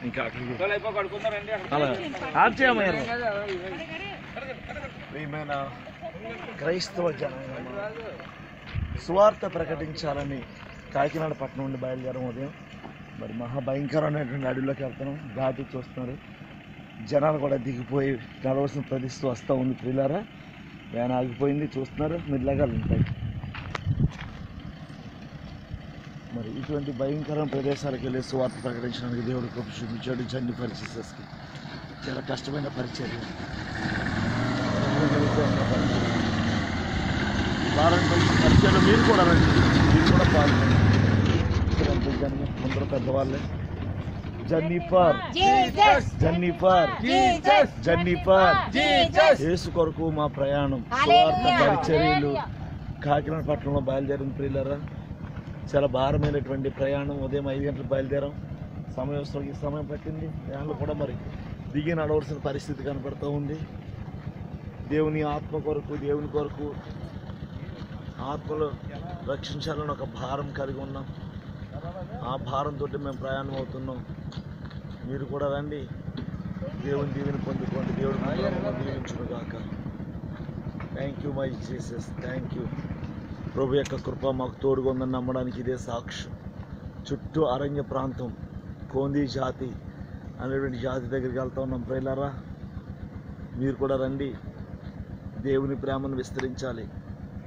ఇంకా ప్రియమైన క్రైస్తవ జనాంగం సువార్త ప్రకటించాలని కాకినాడ పట్టణం నుండి బయలుదేరం ఉదయం. మరి మహాభయంకరమైనటువంటి అడవిలోకి వెళ్తున్నాం. ఘాటి చూస్తున్నారు, జనాలు కూడా దిగిపోయి నడవలసిన ప్రదేశం వస్తూ ఉంది. ప్రియులారా, వ్యాన్ ఆగిపోయింది, చూస్తున్నారు, మెల్లగాలు ఉంటాయి. మరి ఇటువంటి భయంకరమైన ప్రదేశాలకు వెళ్ళి సువార్త ప్రకటించడానికి దేవుడు కృప చూపించాడు. జన్ని పరిచర్స్కి చాలా కష్టమైన పరిచర్య. పరిచయం మీరు కూడా రండి, మీరు కూడా పాల్గొనండి. అందరూ పెద్దవాళ్ళే. జన్నిఫర్ జన్నిఫర్ జన్నిఫర్ యేసు కొరకు మా ప్రయాణం. సువార్త పరిచర్యలు కాకినాడ పట్టణంలో బయలుదేరిన ప్రియులారా, చాలా భారమైనటువంటి ప్రయాణం. ఉదయం 5 గంటలకు బయలుదేరాం. సమయం పట్టింది. వ్యాన్లు కూడా మరి దిగి నడవలసిన పరిస్థితి కనపడుతూ ఉంది. దేవుని ఆత్మ కొరకు, దేవుని కొరకు ఆత్మలు రక్షించాలని ఒక భారం కలిగి ఉన్నాం. ఆ భారంతో మేము ప్రయాణం అవుతున్నాం. మీరు కూడా రండి, దేవుని దీవెని పొందుకోండి. దేవుడు దీవించుగాక. Thank you my Jesus, thank you. ప్రభు యొక్క కృప మాకు తోడుగా ఉందని నమ్మడానికి ఇదే సాక్ష్యం. చుట్టూ అరణ్య ప్రాంతం, కోందీ జాతి అనేటువంటి జాతి దగ్గరికి వెళ్తూ ఉన్నాం. ప్రియులారా, మీరు కూడా రండి. దేవుని ప్రేమను విస్తరించాలి.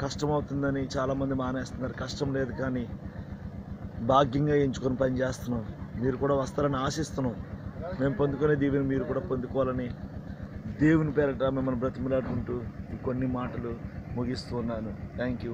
కష్టమవుతుందని చాలామంది మానేస్తున్నారు. కష్టం లేదు, కానీ భాగ్యంగా ఎంచుకొని పని చేస్తున్నాం. మీరు కూడా వస్తారని ఆశిస్తున్నాం. మేము పొందుకునే దీవెని మీరు కూడా పొందుకోవాలని దేవుని పేరట మిమ్మల్ని బ్రతిమలాడుకుంటూ ఈ కొన్ని మాటలు ముగిస్తూ ఉన్నాను. Thank you.